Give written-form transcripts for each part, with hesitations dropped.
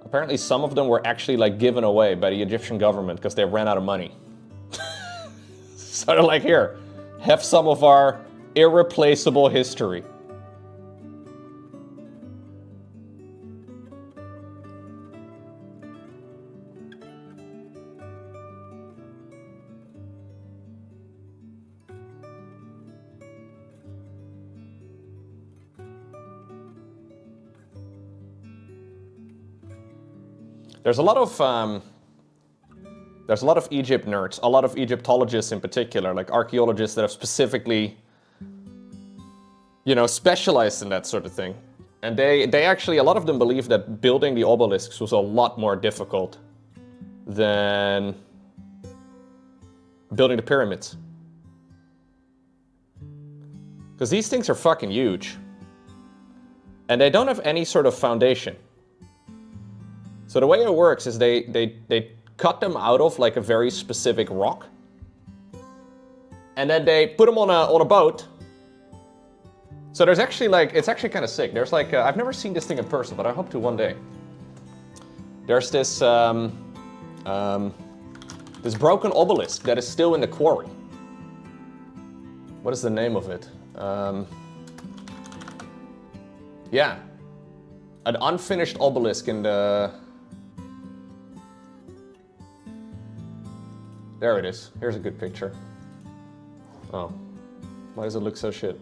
Apparently some of them were actually like given away by the Egyptian government because they ran out of money. So they're like, here, have some of our irreplaceable history. There's a lot of Egypt nerds, a lot of Egyptologists in particular, like archaeologists that have specifically, you know, specialized in that sort of thing. And they actually, a lot of them believe that building the obelisks was a lot more difficult than building the pyramids. Because these things are fucking huge. And they don't have any sort of foundation. So the way it works is they cut them out of like a very specific rock. And then they put them on a boat. So there's actually like, it's actually kind of sick. There's like, I've never seen this thing in person, but I hope to one day. There's this, this broken obelisk that is still in the quarry. What is the name of it? Yeah. An unfinished obelisk in the... There it is. Here's a good picture. Oh. Why does it look so shit?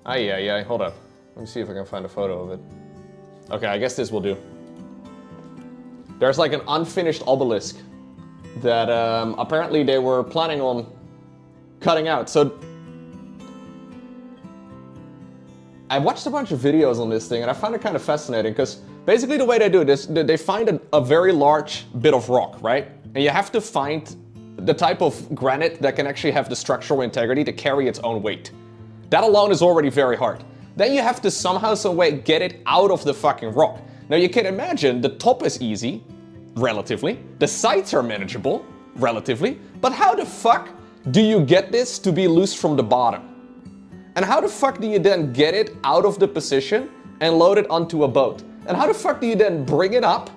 Yeah, hold up. Let me see if I can find a photo of it. Okay, I guess this will do. There's like an unfinished obelisk that apparently they were planning on cutting out. So I watched a bunch of videos on this thing and I found it kind of fascinating because basically the way they do this, they find a very large bit of rock, right? And you have to find the type of granite that can actually have the structural integrity to carry its own weight. That alone is already very hard. Then you have to somehow, some way get it out of the fucking rock. Now you can imagine the top is easy, relatively. The sides are manageable, relatively. But how the fuck do you get this to be loose from the bottom? And how the fuck do you then get it out of the position and load it onto a boat? And how the fuck do you then bring it up,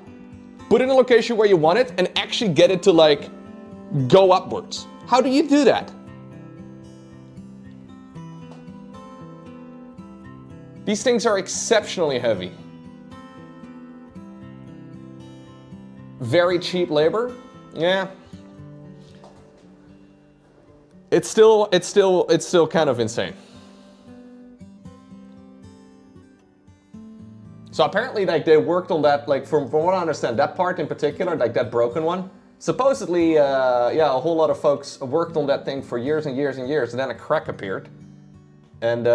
put it in a location where you want it, and actually get it to like go upwards? How do you do that? These things are exceptionally heavy. Very cheap labor? Yeah. It's still kind of insane. So apparently, like, they worked on that, like, from what I understand, that part in particular, like that broken one, supposedly, yeah, a whole lot of folks worked on that thing for years and years and years, and then a crack appeared. And,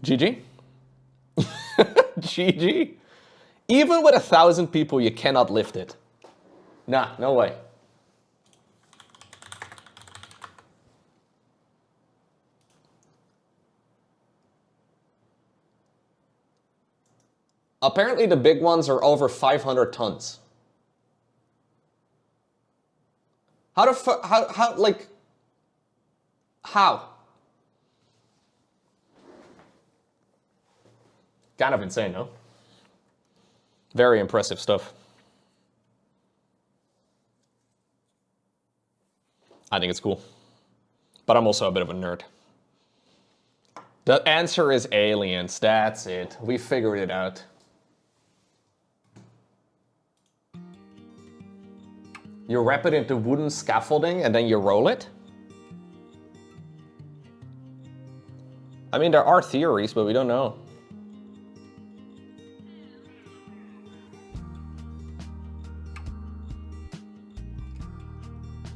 GG? GG? Even with 1,000 people, you cannot lift it. Nah, no way. Apparently the big ones are over 500 tons. How? Kind of insane, no? Very impressive stuff. I think it's cool. But I'm also a bit of a nerd. The answer is aliens, that's it. We figured it out. You wrap it into wooden scaffolding and then you roll it? I mean, there are theories, but we don't know.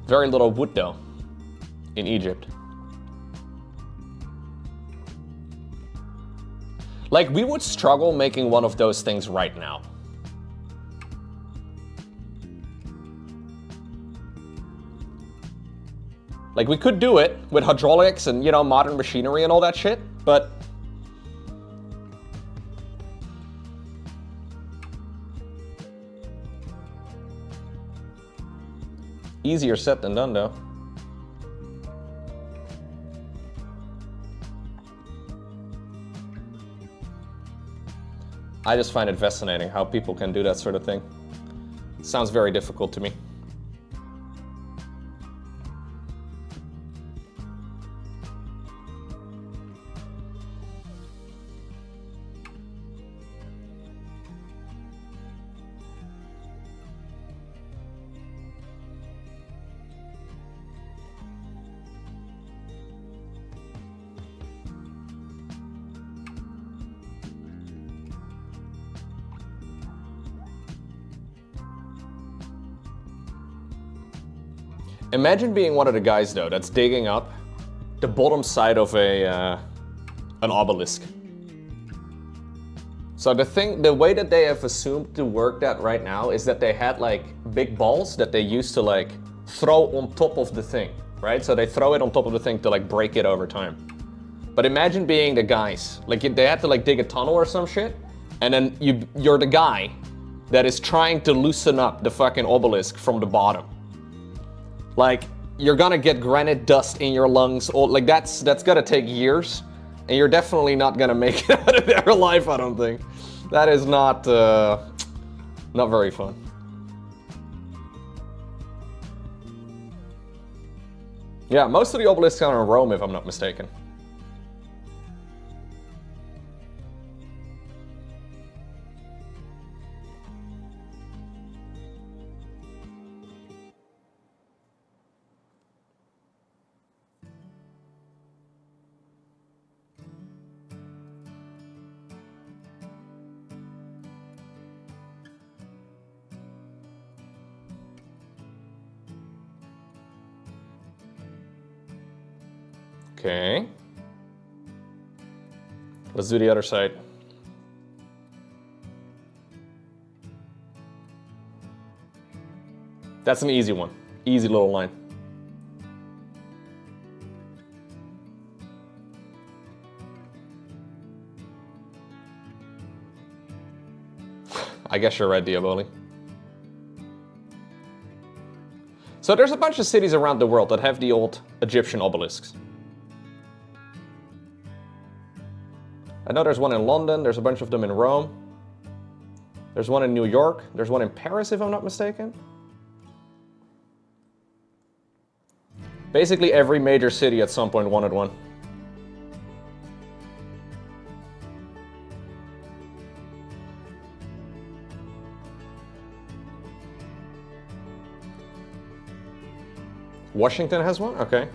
Very little wood though, in Egypt. Like, we would struggle making one of those things right now. Like, we could do it with hydraulics and, you know, modern machinery and all that shit, but easier said than done, though. I just find it fascinating how people can do that sort of thing. It sounds very difficult to me. Imagine being one of the guys, though, that's digging up the bottom side of an obelisk. So the way that they have assumed to work that right now is that they had like big balls that they used to like throw on top of the thing, right? So they throw it on top of the thing to like break it over time. But imagine being the guys, like they had to like dig a tunnel or some shit, and then you're the guy that is trying to loosen up the fucking obelisk from the bottom. Like, you're gonna get granite dust in your lungs, or like that's gonna take years, and you're definitely not gonna make it out of there alive, I don't think. That is not very fun. Yeah, most of the obelisks are in Rome, if I'm not mistaken. Okay. Let's do the other side. That's an easy one. Easy little line. I guess you're right, Diaboli. So there's a bunch of cities around the world that have the old Egyptian obelisks. I know there's one in London, there's a bunch of them in Rome. There's one in New York, there's one in Paris, if I'm not mistaken. Basically every major city at some point wanted one. Washington has one? Okay.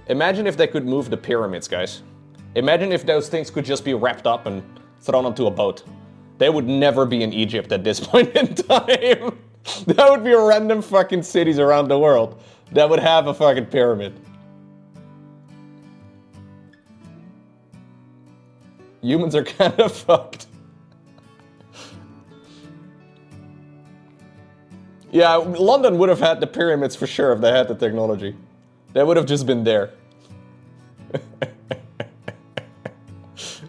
Imagine if they could move the pyramids, guys. Imagine if those things could just be wrapped up and thrown onto a boat. They would never be in Egypt at this point in time. That would be random fucking cities around the world that would have a fucking pyramid. Humans are kind of fucked. Yeah, London would have had the pyramids for sure if they had the technology. They would have just been there.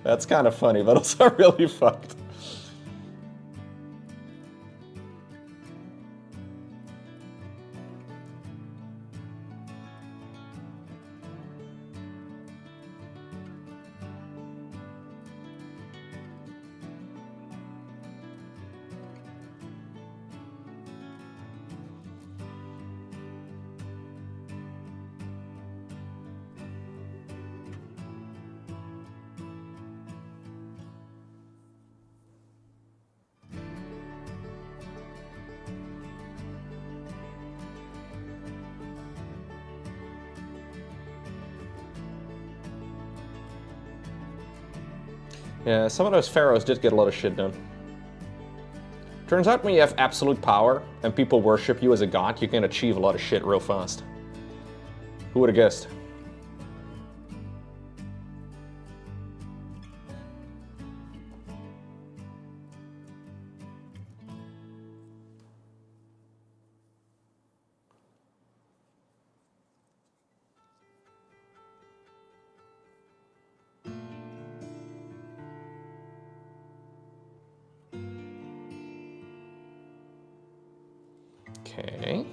That's kind of funny, but also really fucked. Yeah, some of those pharaohs did get a lot of shit done. Turns out when you have absolute power and people worship you as a god, you can achieve a lot of shit real fast. Who would have guessed? Okay.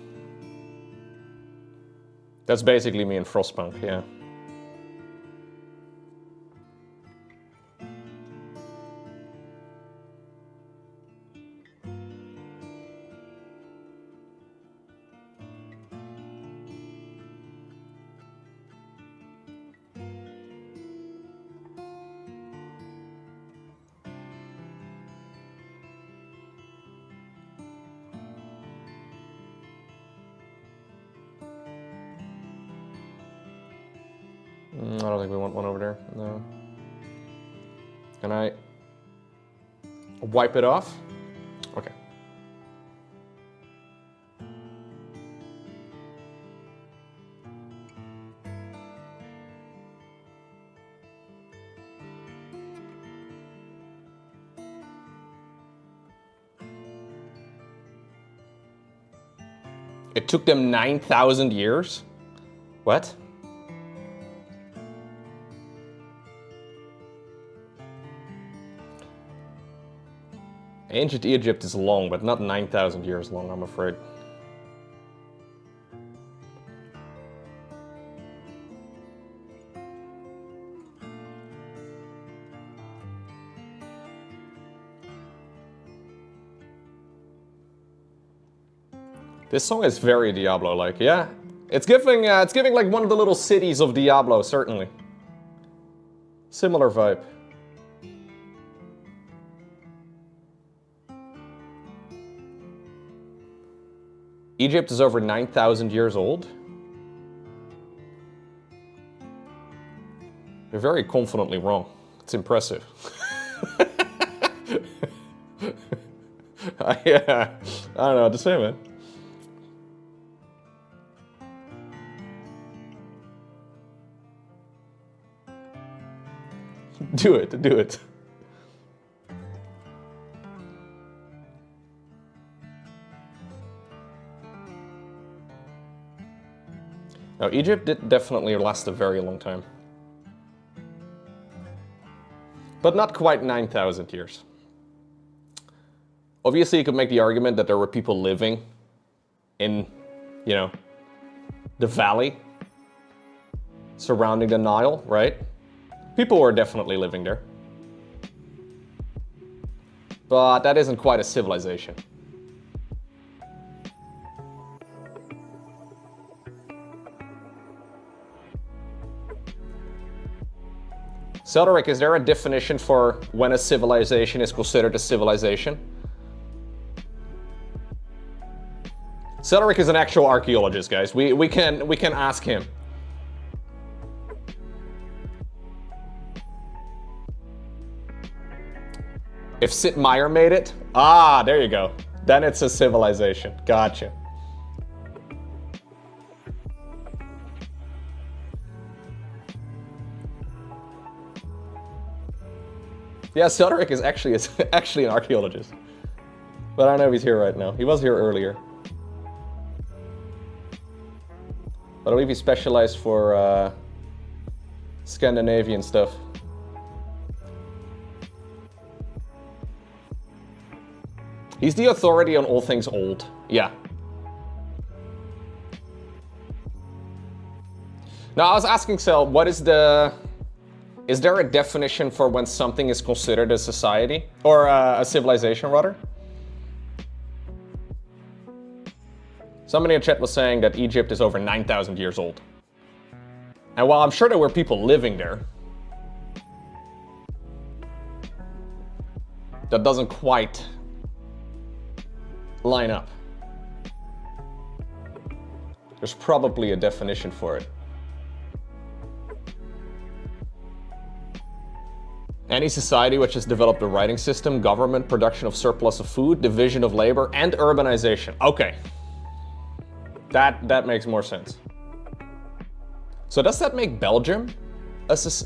That's basically me in Frostpunk, yeah. I don't think we want one over there. No. Can I wipe it off? Okay. It took them 9,000 years? What? Ancient Egypt is long, but not 9,000 years long, I'm afraid. This song is very Diablo-like, yeah. It's giving like one of the little cities of Diablo, certainly. Similar vibe. Egypt is over 9,000 years old. You're very confidently wrong. It's impressive. Yeah, I don't know what to say, man. Do it, do it. Now, Egypt did definitely last a very long time. But not quite 9,000 years. Obviously, you could make the argument that there were people living in, you know, the valley surrounding the Nile, right? People were definitely living there. But that isn't quite a civilization. Celderic, is there a definition for when a civilization is considered a civilization? Celderic is an actual archaeologist, guys. We can ask him. If Sid Meier made it, there you go. Then it's a civilization. Gotcha. Yeah, Celderic is actually an archaeologist. But I don't know if he's here right now. He was here earlier. But I believe he specialized for Scandinavian stuff. He's the authority on all things old. Yeah. Now, I was asking Cel, what is the... Is there a definition for when something is considered a society? Or a civilization, rather? Somebody in chat was saying that Egypt is over 9,000 years old. And while I'm sure there were people living there, that doesn't quite line up. There's probably a definition for it. Any society which has developed a writing system, government, production of surplus of food, division of labor, and urbanization. Okay. That makes more sense. So does that make Belgium is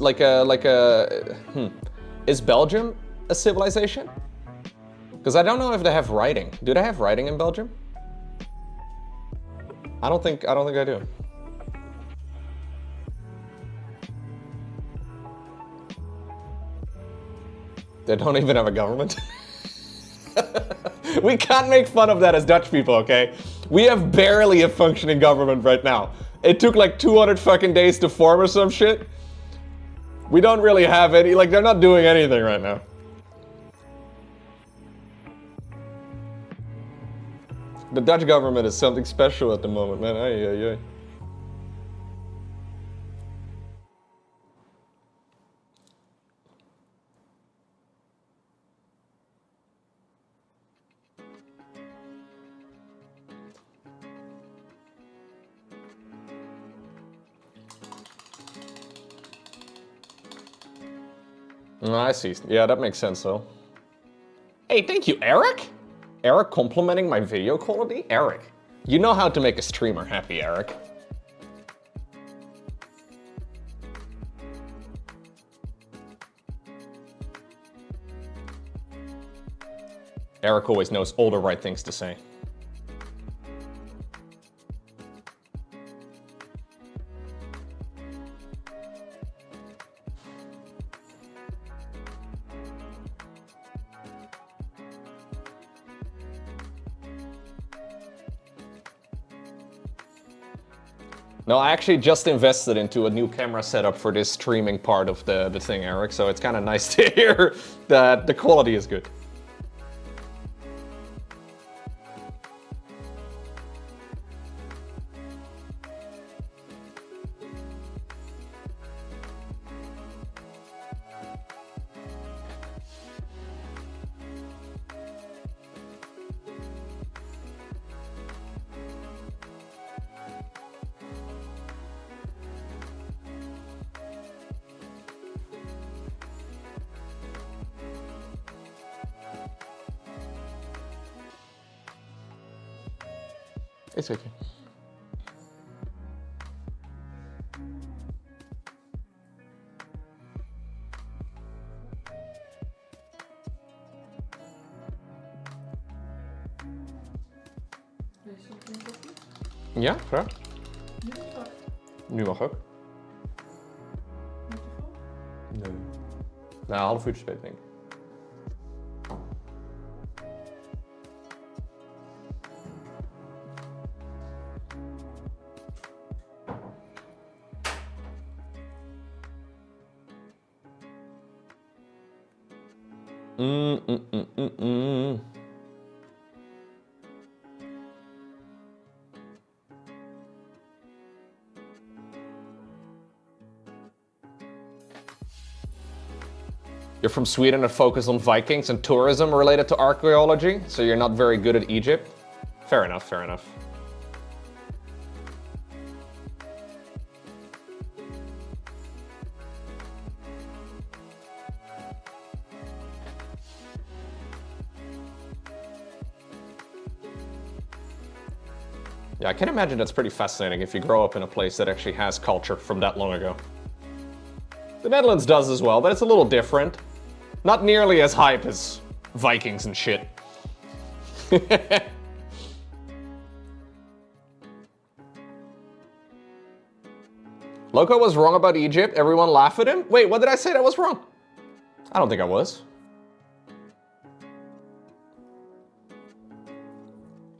Belgium a civilization? Because I don't know if they have writing. Do they have writing in Belgium? I don't think I do. They don't even have a government. We can't make fun of that as Dutch people, okay? We have barely a functioning government right now. It took like 200 fucking days to form or some shit. We don't really have any, like they're not doing anything right now. The Dutch government is something special at the moment, man. Ay, ay, ay. I see. Yeah, that makes sense though. Hey, thank you, Eric? Eric complimenting my video quality? Eric, you know how to make a streamer happy, Eric. Eric always knows all the right things to say. No, I actually just invested into a new camera setup for this streaming part of the thing, Eric, so it's kind of nice to hear that the quality is good. It's okay. Ja, graag. Nu mag ook. Nee. Nou, een half uurtje spelen, denk ik. You're from Sweden and focus on Vikings and tourism related to archaeology, so you're not very good at Egypt? Fair enough, fair enough. Yeah, I can imagine that's pretty fascinating if you grow up in a place that actually has culture from that long ago. The Netherlands does as well, but it's a little different. Not nearly as hype as Vikings and shit. Lowko was wrong about Egypt. Everyone laughed at him. Wait, what did I say that was wrong? I don't think I was.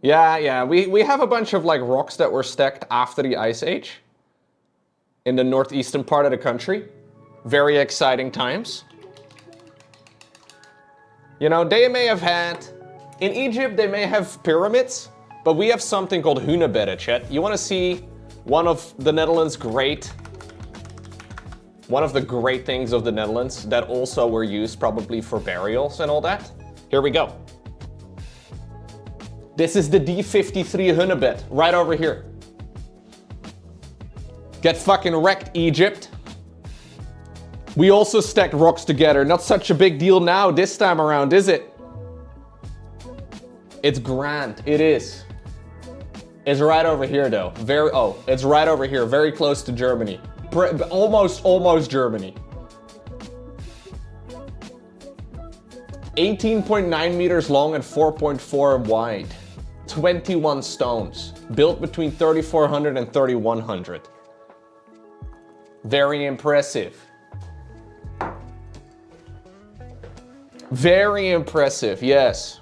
Yeah, we have a bunch of like rocks that were stacked after the Ice Age in the northeastern part of the country. Very exciting times. You know, they may have had, in Egypt they may have pyramids, but we have something called hunebedden, chat. You want to see one of the great things of the Netherlands that also were used probably for burials and all that? Here we go. This is the D53 hunebed, right over here. Get fucking wrecked, Egypt. We also stacked rocks together. Not such a big deal now this time around, is it? It's grand, it is. It's right over here though. It's right over here, very close to Germany. Almost Germany. 18.9 meters long and 4.4 wide. 21 stones. Built between 3400 and 3100. Very impressive. Very impressive, yes.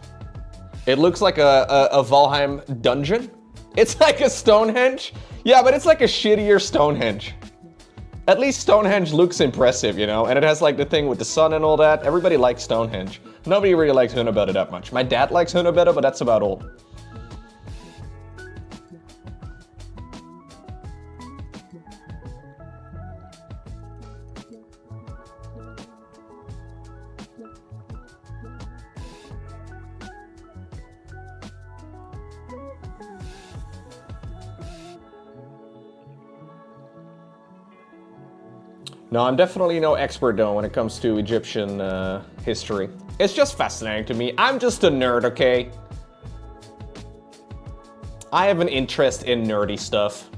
It looks like a Valheim dungeon. It's like a Stonehenge. Yeah, but it's like a shittier Stonehenge. At least Stonehenge looks impressive, you know? And it has like the thing with the sun and all that. Everybody likes Stonehenge. Nobody really likes hunebedden that much. My dad likes hunebedden, but that's about all. No, I'm definitely no expert though when it comes to Egyptian history. It's just fascinating to me. I'm just a nerd, okay? I have an interest in nerdy stuff.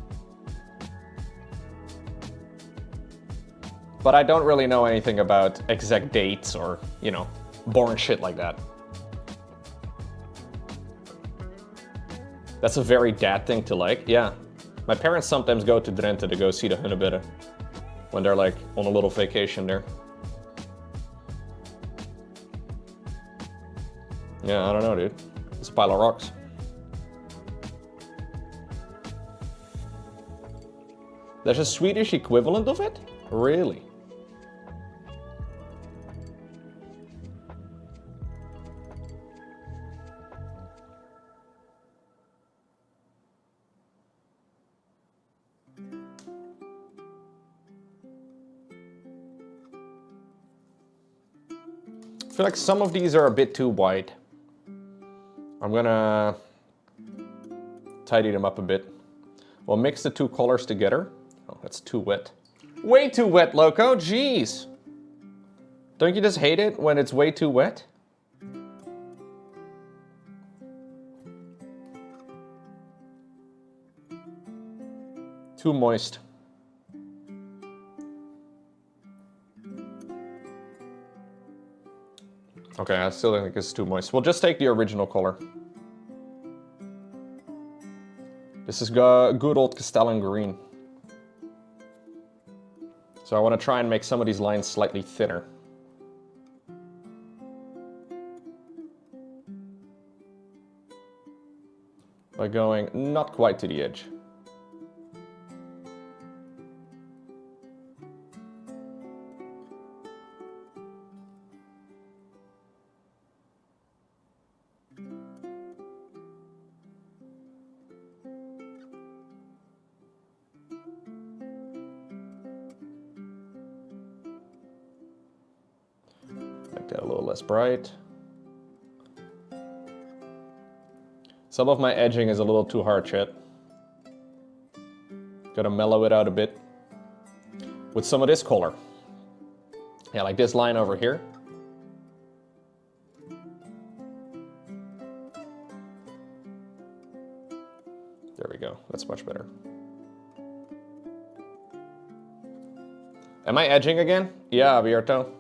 But I don't really know anything about exact dates or, you know, boring shit like that. That's a very dad thing to like, yeah. My parents sometimes go to Drenthe to go see the Hunebedden when they're like on a little vacation there. Yeah, I don't know, dude. It's a pile of rocks. There's a Swedish equivalent of it? Really? I feel like some of these are a bit too wide. I'm gonna tidy them up a bit. We'll mix the two colors together. Oh, that's too wet. Way too wet, Lowko, jeez. Don't you just hate it when it's way too wet? Too moist. Okay, I still think it's too moist. We'll just take the original color. This is good old Castellan green. So I want to try and make some of these lines slightly thinner. By going not quite to the edge. Make that a little less bright. Some of my edging is a little too harsh yet. Gotta mellow it out a bit with some of this color. Yeah, like this line over here. There we go, that's much better. Am I edging again? Yeah, Bierto.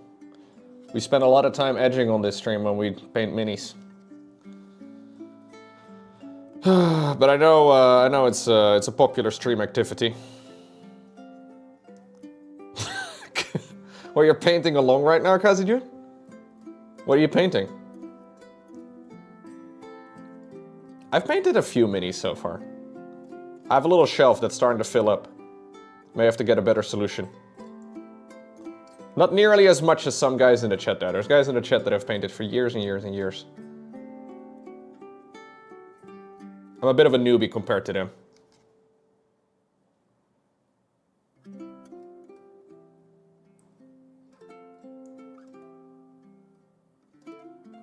We spend a lot of time edging on this stream when we paint minis. But I know it's a popular stream activity. Well, you're painting along right now, Kazuju? What are you painting? I've painted a few minis so far. I have a little shelf that's starting to fill up. May have to get a better solution. Not nearly as much as some guys in the chat though. There's guys in the chat that have painted for years and years and years. I'm a bit of a newbie compared to them.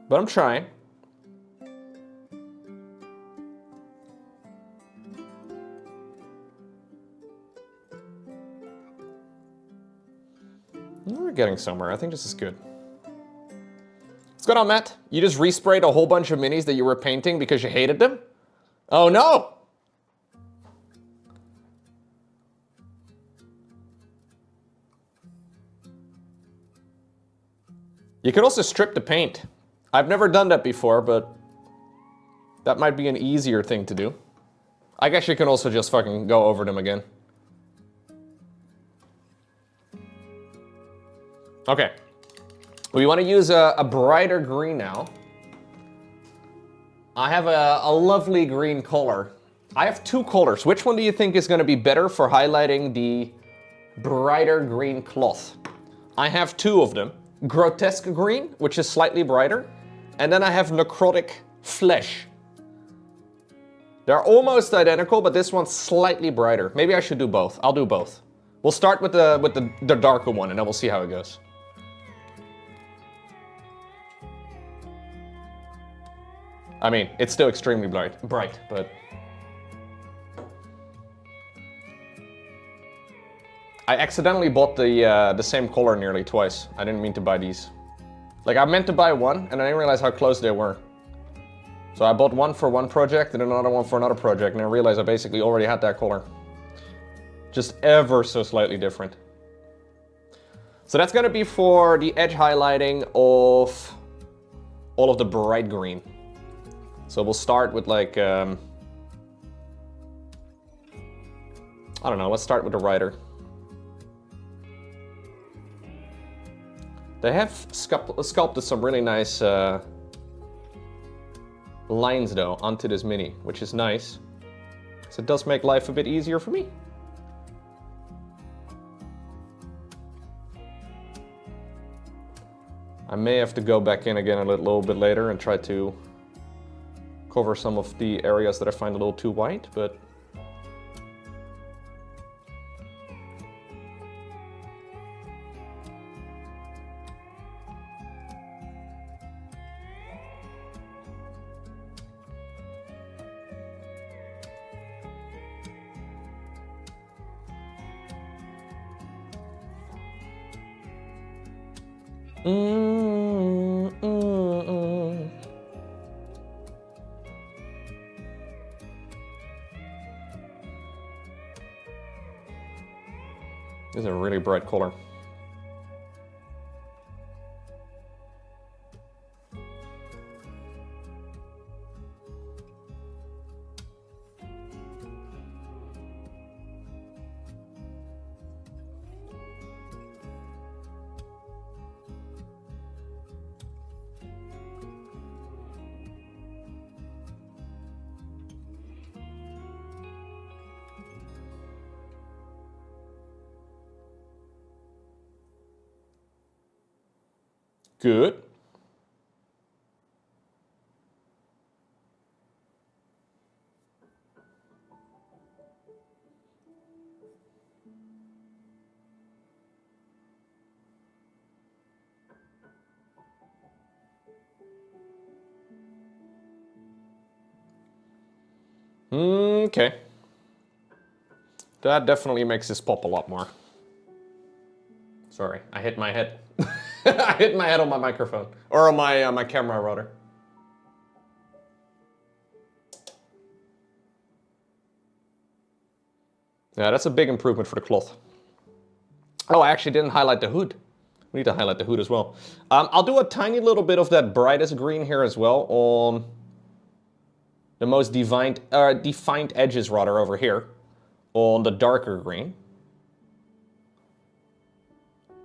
But I'm trying. We're getting somewhere. I think this is good. What's going on, Matt? You just resprayed a whole bunch of minis that you were painting because you hated them? Oh no! You could also strip the paint. I've never done that before, but that might be an easier thing to do. I guess you can also just fucking go over them again. Okay. We want to use a brighter green now. I have a lovely green color. I have two colors. Which one do you think is going to be better for highlighting the brighter green cloth? I have two of them. Grotesque green, which is slightly brighter. And then I have necrotic flesh. They're almost identical, but this one's slightly brighter. Maybe I should do both. I'll do both. We'll start with the darker one, and then we'll see how it goes. I mean, it's still extremely bright, but... I accidentally bought the same color nearly twice. I didn't mean to buy these. Like, I meant to buy one, and I didn't realize how close they were. So I bought one for one project, and another one for another project, and I realized I basically already had that color. Just ever so slightly different. So that's gonna be for the edge highlighting of all of the bright green. So we'll start with like, I don't know, let's start with the rider. They have sculpted some really nice lines though onto this mini, which is nice. So it does make life a bit easier for me. I may have to go back in again a little bit later and try to cover some of the areas that I find a little too white, but This is a really bright color. Good. Okay. That definitely makes this pop a lot more. Sorry, I hit my head. I hit my head on my microphone. Or on my camera, rather. Yeah, that's a big improvement for the cloth. Oh, I actually didn't highlight the hood. We need to highlight the hood as well. I'll do a tiny little bit of that brightest green here as well on the most defined edges, rather, over here on the darker green.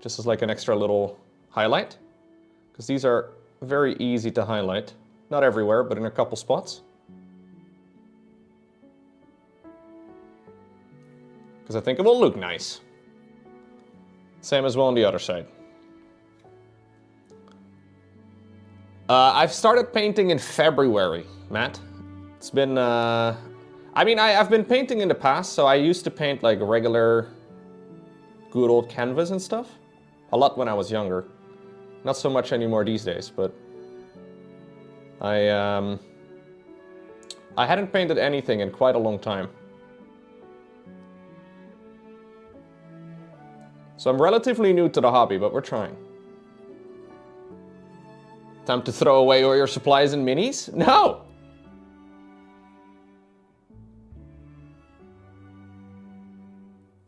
Just as like an extra little highlight, because these are very easy to highlight. Not everywhere, but in a couple spots. Because I think it will look nice. Same as well on the other side. I've started painting in February, Matt. It's been, I mean, I've been painting in the past, so I used to paint like regular, good old canvas and stuff. A lot when I was younger. Not so much anymore these days, but I hadn't painted anything in quite a long time. So I'm relatively new to the hobby, but we're trying. Time to throw away all your supplies and minis? No!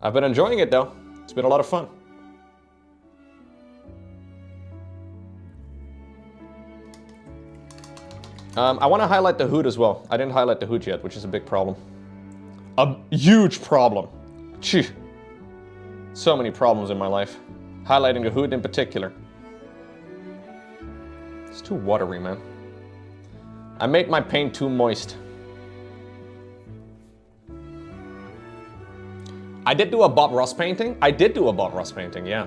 I've been enjoying it though. It's been a lot of fun. I want to highlight the hood as well. I didn't highlight the hood yet, which is a big problem. A huge problem. Phew. So many problems in my life. Highlighting the hood in particular. It's too watery, man. I made my paint too moist. I did do a Bob Ross painting. Yeah.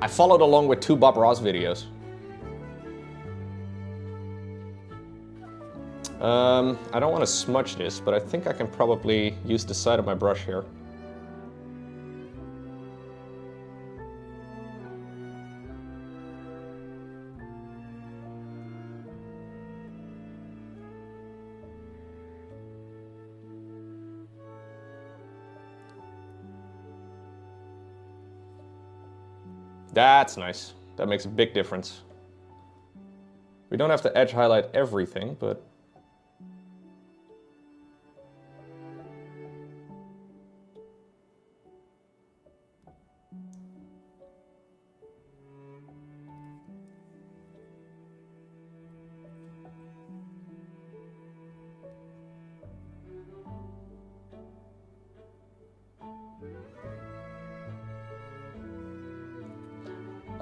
I followed along with 2 Bob Ross videos. I don't want to smudge this, but I think I can probably use the side of my brush here. That's nice. That makes a big difference. We don't have to edge highlight everything, but...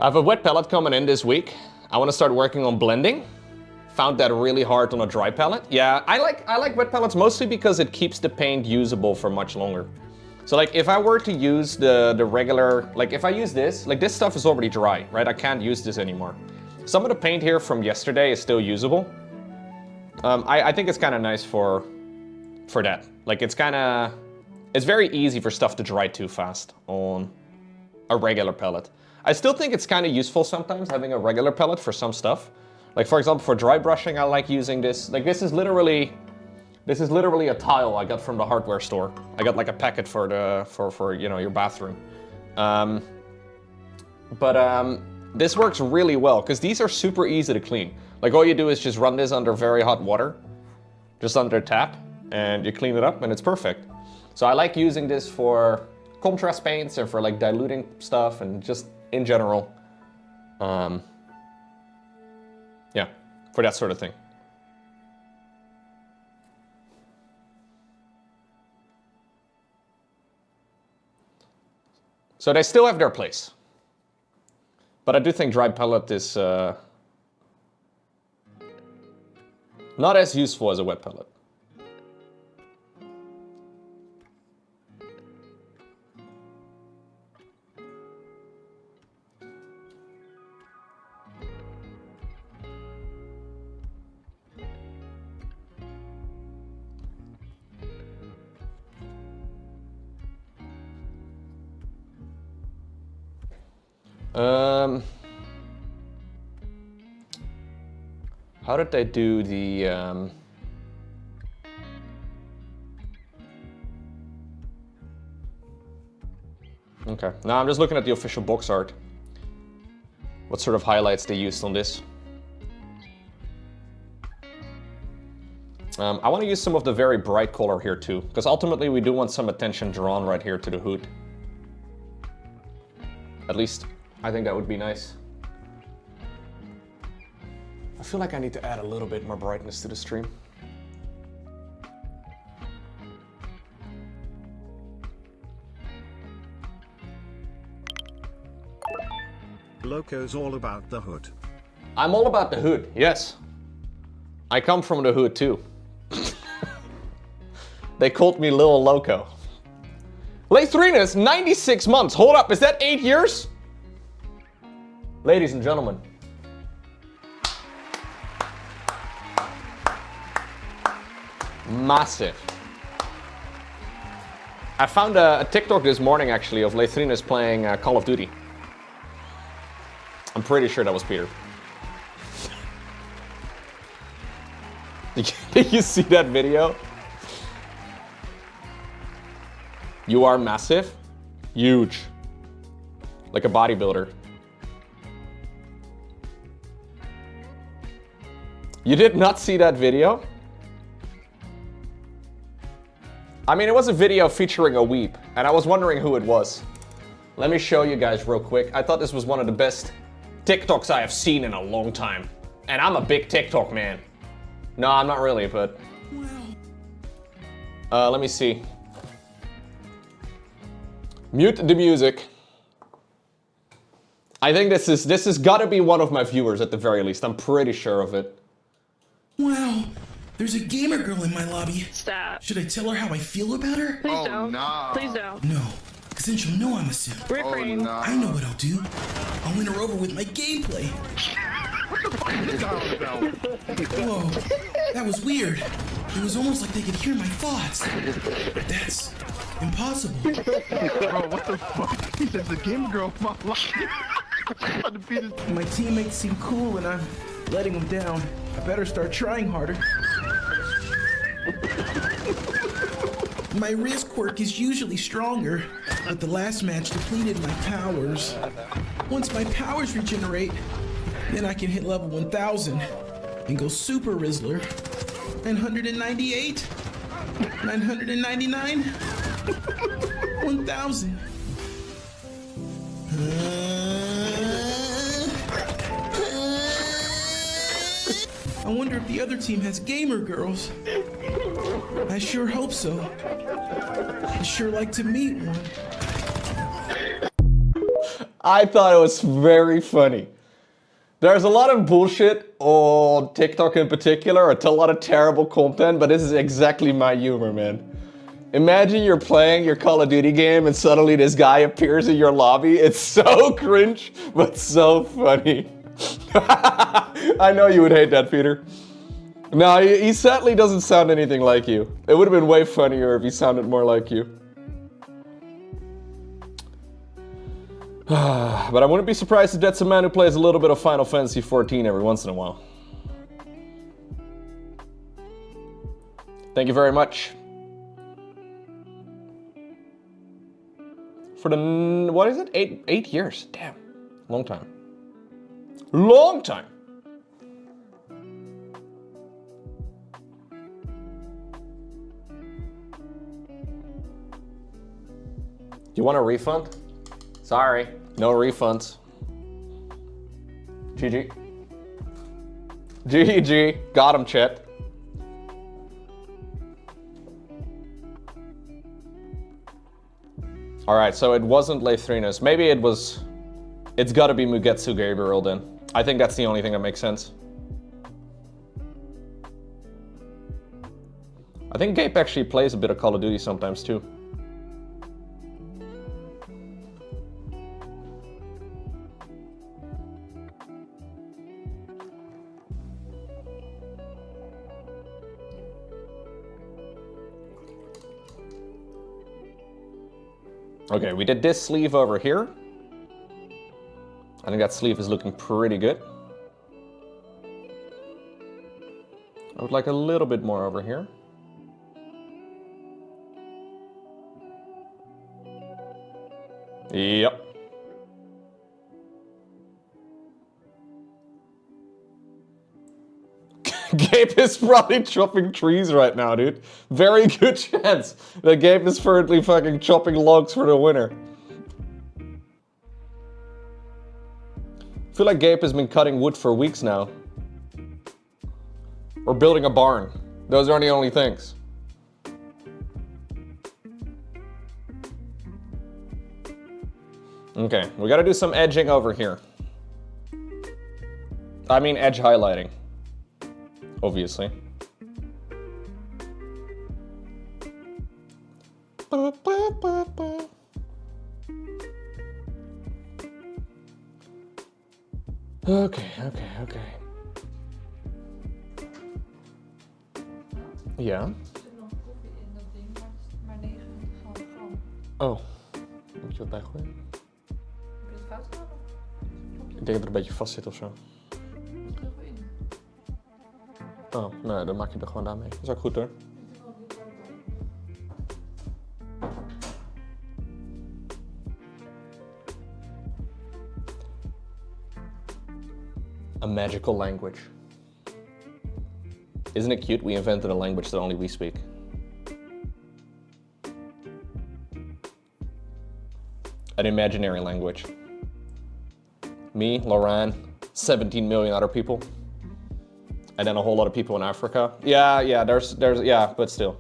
I have a wet palette coming in this week. I want to start working on blending. Found that really hard on a dry palette. Yeah, I like wet palettes mostly because it keeps the paint usable for much longer. So like if I were to use the regular, like if I use this, like this stuff is already dry, right? I can't use this anymore. Some of the paint here from yesterday is still usable. I think it's kind of nice for that. Like it's very easy for stuff to dry too fast on a regular palette. I still think it's kind of useful sometimes having a regular palette for some stuff. Like for example, for dry brushing, I like using this. Like this is literally a tile I got from the hardware store. I got like a packet for you know, your bathroom. This works really well because these are super easy to clean. Like all you do is just run this under very hot water, just under a tap, and you clean it up and it's perfect. So I like using this for contrast paints and for like diluting stuff and just in general. Yeah, for that sort of thing. So they still have their place. But I do think dry palette is not as useful as a wet palette. How did they do the Okay, now I'm just looking at the official box art. What sort of highlights they used on this. I want to use some of the very bright color here too, because ultimately we do want some attention drawn right here to the hood. At least, I think that would be nice. I feel like I need to add a little bit more brightness to the stream. Lowko's all about the hood. I'm all about the hood, yes. I come from the hood too. They called me Lil Lowko. Lathrina's 96 months. Hold up, is that 8 years? Ladies and gentlemen. Massive. I found a TikTok this morning actually of Lathrina's playing Call of Duty. I'm pretty sure that was Peter. Did you see that video? You are massive, huge, like a bodybuilder. You did not see that video? I mean, it was a video featuring a weep, and I was wondering who it was. Let me show you guys real quick. I thought this was one of the best TikToks I have seen in a long time. And I'm a big TikTok man. No, I'm not really, but... let me see. Mute the music. I think this has gotta be one of my viewers at the very least. I'm pretty sure of it. Wow, there's a gamer girl in my lobby. Stop. Should I tell her how I feel about her? Please don't. No. Please don't. No, because then she'll know I'm a simp. Refrain. No. I know what I'll do. I'll win her over with my gameplay. What the fuck is that about? Whoa, that was weird. It was almost like they could hear my thoughts. That's impossible. Bro, what the fuck? He said the game girl of my life. My teammates seem cool and I'm letting them down. I better start trying harder. My wrist quirk is usually stronger, but the last match depleted my powers. Once my powers regenerate, then I can hit level 1000 and go Super Rizzler. 998, 999, 1000. I wonder if the other team has gamer girls. I sure hope so. I'd sure like to meet one. I thought it was very funny. There's a lot of bullshit on TikTok in particular, it's a lot of terrible content, but this is exactly my humor, man. Imagine you're playing your Call of Duty game and suddenly this guy appears in your lobby. It's so cringe, but so funny. I know you would hate that, Peter. No, he sadly doesn't sound anything like you. It would have been way funnier if he sounded more like you. But I wouldn't be surprised if that's a man who plays a little bit of Final Fantasy XIV every once in a while. Thank you very much. For the, what is it? Eight years. Damn. Long time. Long time. You want a refund? Sorry, no refunds. GG. GG. Got him, chat. Alright, so it wasn't Leithrinus. Maybe it was... It's gotta be Mugetsu Gabriel then. I think that's the only thing that makes sense. I think Gabe actually plays a bit of Call of Duty sometimes too. Okay, we did this sleeve over here. I think that sleeve is looking pretty good. I would like a little bit more over here. Yep. Gabe is probably chopping trees right now, dude. Very good chance that Gabe is currently fucking chopping logs for the winter. I feel like Gabe has been cutting wood for weeks now. Or building a barn. Those are the only things. Okay, we gotta do some edging over here. I mean edge highlighting. Obviously. Okay. Ja. Er zit nog koffie in dat ding, maar het is maar 9 gram. Oh, moet je wat bij gooien? Heb je het fout gedaan? Ik denk dat het een beetje vast zit of zo. Er moet heel veel in. Oh, nee, dan maak je er gewoon daarmee. Dat is ook goed hoor. A magical language. Isn't it cute? We invented a language that only we speak. An imaginary language. Me, Loran, 17 million other people. And then a whole lot of people in Africa. Yeah, there's, yeah, but still.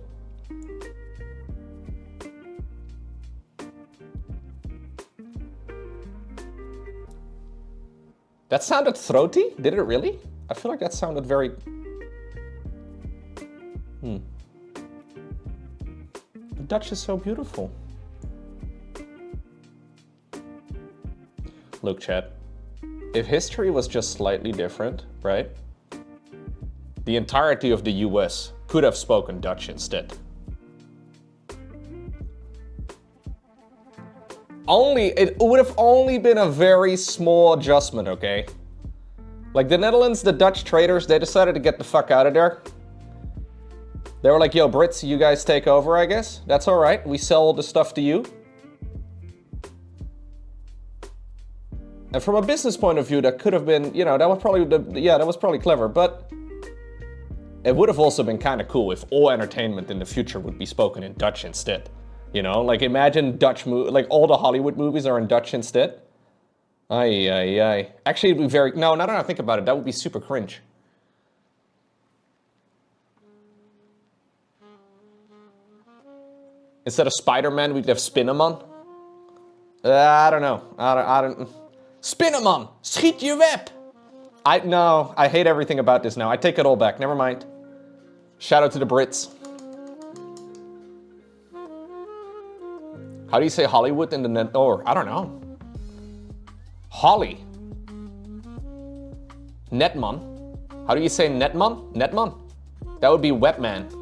That sounded throaty? Did it really? I feel like that sounded very... The Dutch is so beautiful. Look, chat. If history was just slightly different, right? The entirety of the US could have spoken Dutch instead. It would have only been a very small adjustment, okay? Like the Netherlands, the Dutch traders, they decided to get the fuck out of there. They were like, yo, Brits, you guys take over, I guess. That's all right. We sell all the stuff to you. And from a business point of view, that could have been, you know, that was probably, that was probably clever, but it would have also been kind of cool if all entertainment in the future would be spoken in Dutch instead. You know, like imagine like all the Hollywood movies are in Dutch instead. Ay, ay, ay. Actually, it'd be very, no, now that I think about it, that would be super cringe. Instead of Spider-Man, we'd have Spinneman. I don't know. I don't. Spinneman, schiet je web! No, I hate everything about this now. I take it all back. Never mind. Shout out to the Brits. How do you say Hollywood in the net? Or I don't know. Holly. Netman. How do you say Netman? Netman? That would be Webman.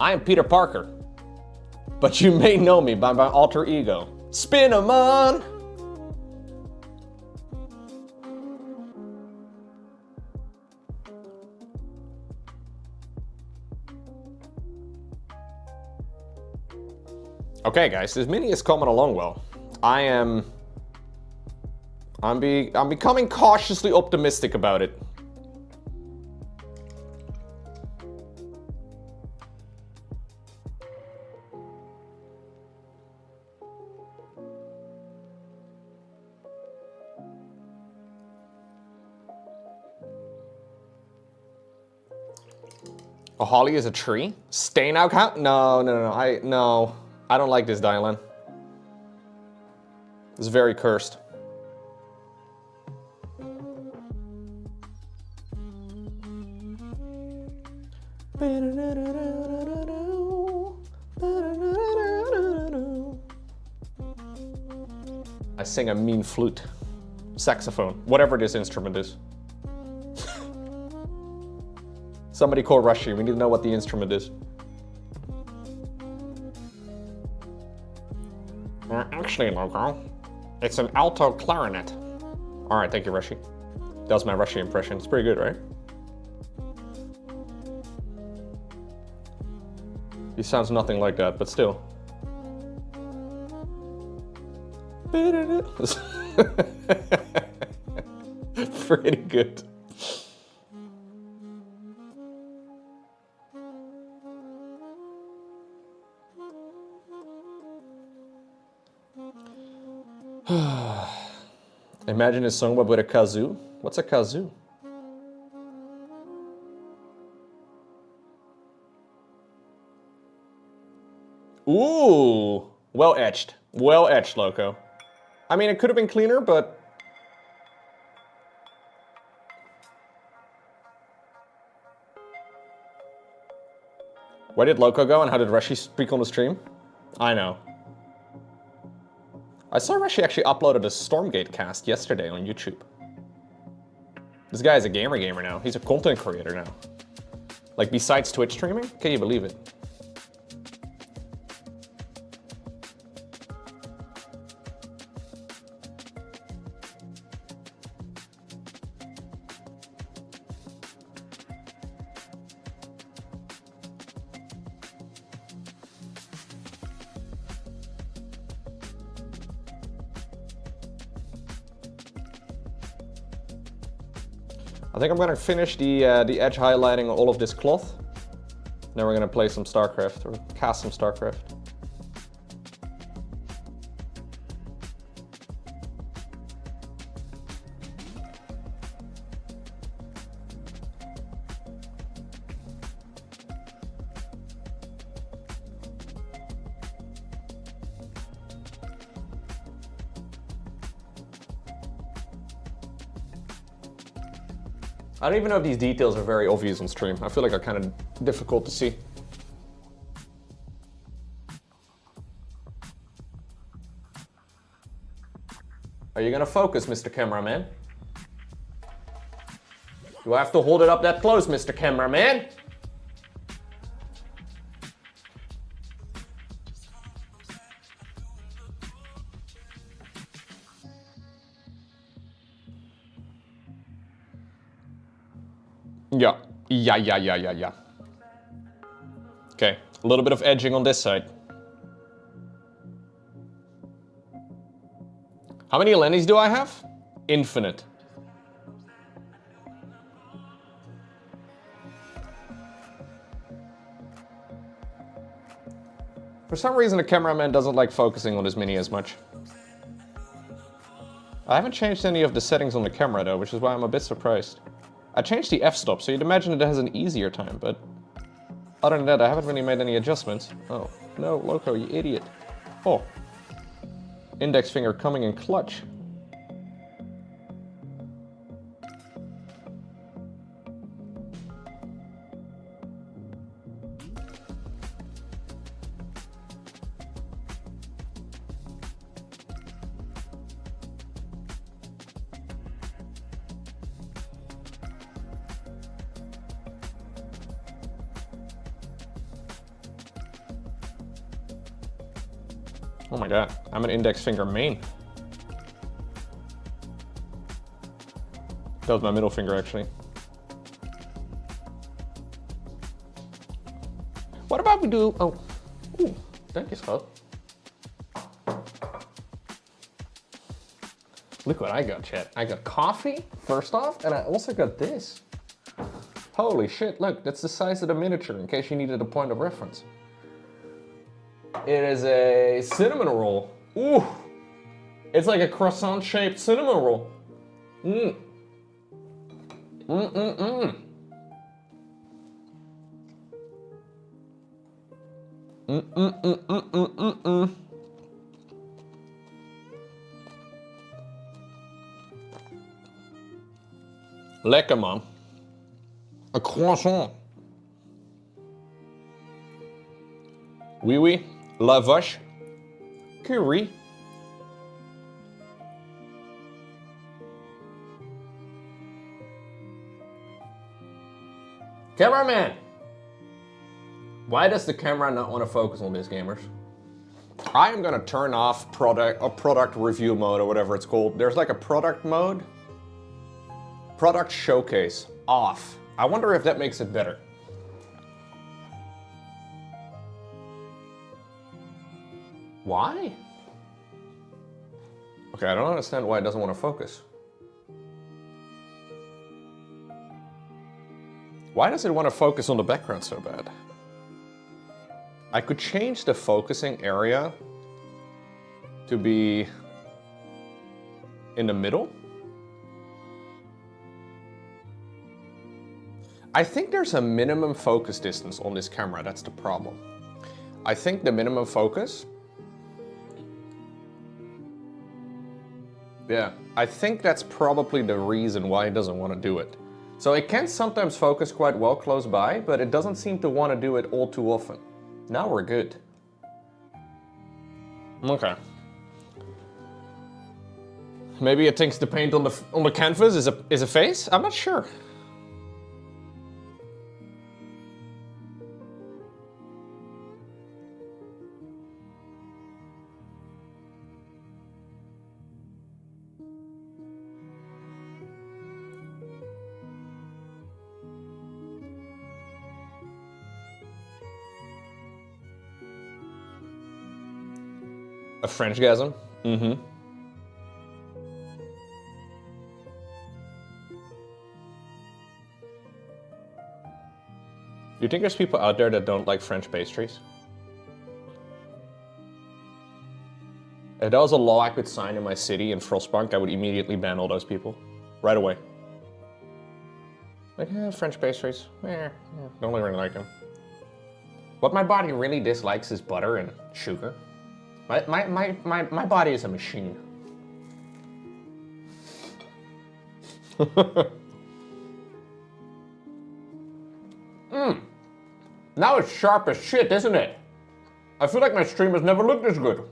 I am Peter Parker, but you may know me by my alter ego, Spinneman. Okay, guys, this mini is coming along well. I'm becoming cautiously optimistic about it. A holly is a tree? Stay now count? No. I don't like this Dylan. It's very cursed. I sing a mean flute. Saxophone. Whatever this instrument is. Somebody call Rushy. We need to know what the instrument is. Actually, Lowko, it's an alto clarinet. All right, thank you, Rushy. That was my Rushy impression. It's pretty good, right? He sounds nothing like that, but still. Pretty good. Imagine a song with a kazoo. What's a kazoo? Ooh, well etched. Well etched, Lowko. I mean, it could have been cleaner, but... Where did Lowko go and how did Rushy speak on the stream? I know. I saw Rushy actually uploaded a Stormgate cast yesterday on YouTube. This guy is a gamer now. He's a content creator now. Like, besides Twitch streaming? Can you believe it? I think I'm gonna finish the edge highlighting all of this cloth. Then we're gonna play some StarCraft, or cast some StarCraft. I don't even know if these details are very obvious on stream. I feel like they're kind of difficult to see. Are you gonna focus, Mr. Cameraman? Do I have to hold it up that close, Mr. Cameraman? Yeah. Okay, a little bit of edging on this side. How many Lennies do I have? Infinite. For some reason, the cameraman doesn't like focusing on his mini as much. I haven't changed any of the settings on the camera though, which is why I'm a bit surprised. I changed the f-stop, so you'd imagine it has an easier time, but other than that, I haven't really made any adjustments. Oh, no, Lowko, you idiot. Oh. Index finger coming in clutch. Oh my god, I'm an index finger main. That was my middle finger, actually. What about we do... Oh, ooh, thank you, Scott. Look what I got, chat. I got coffee, first off, and I also got this. Holy shit, look, that's the size of the miniature, in case you needed a point of reference. It is a cinnamon roll. Ooh, it's like a croissant-shaped cinnamon roll. Mmm. Mmm. Lekker, man. A croissant. Oui, oui. La vache. Curry. Cameraman! Why does the camera not want to focus on this, gamers? I am gonna turn off product review mode or whatever it's called. There's like a product mode. Product showcase off. I wonder if that makes it better. Why? Okay, I don't understand why it doesn't want to focus. Why does it want to focus on the background so bad? I could change the focusing area to be in the middle. I think there's a minimum focus distance on this camera, that's the problem. I think the minimum focus... Yeah, I think that's probably the reason why it doesn't want to do it. So it can sometimes focus quite well close by, but it doesn't seem to want to do it all too often. Now we're good. Okay. Maybe it thinks the paint on the canvas is a face? I'm not sure. A Frenchgasm? Mm-hmm. Do you think there's people out there that don't like French pastries? If there was a law I could sign in my city in Frostpunk, I would immediately ban all those people. Right away. Like, French pastries. Don't really like them. What my body really dislikes is butter and sugar. My body is a machine. Now it's sharp as shit, isn't it? I feel like my stream has never looked this good.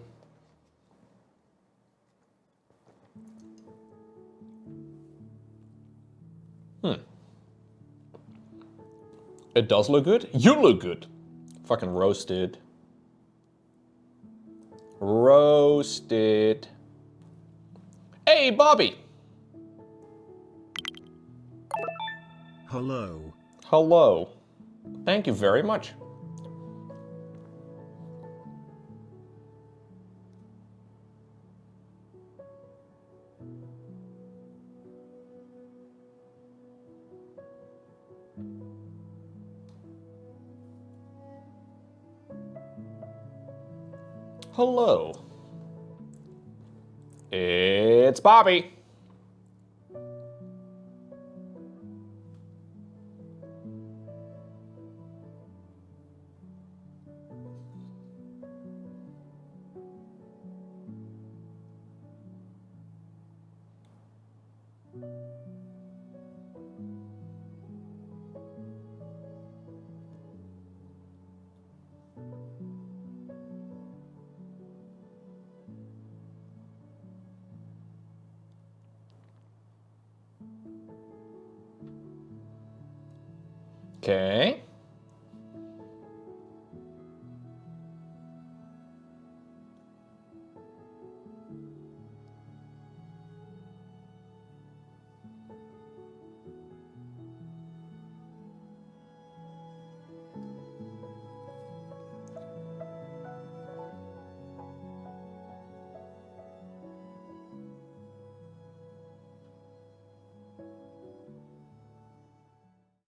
It does look good. You look good. Fucking roasted. Roasted. Hey, Bobby. Hello. Hello. Thank you very much. Hello. It's Bobby. Okay.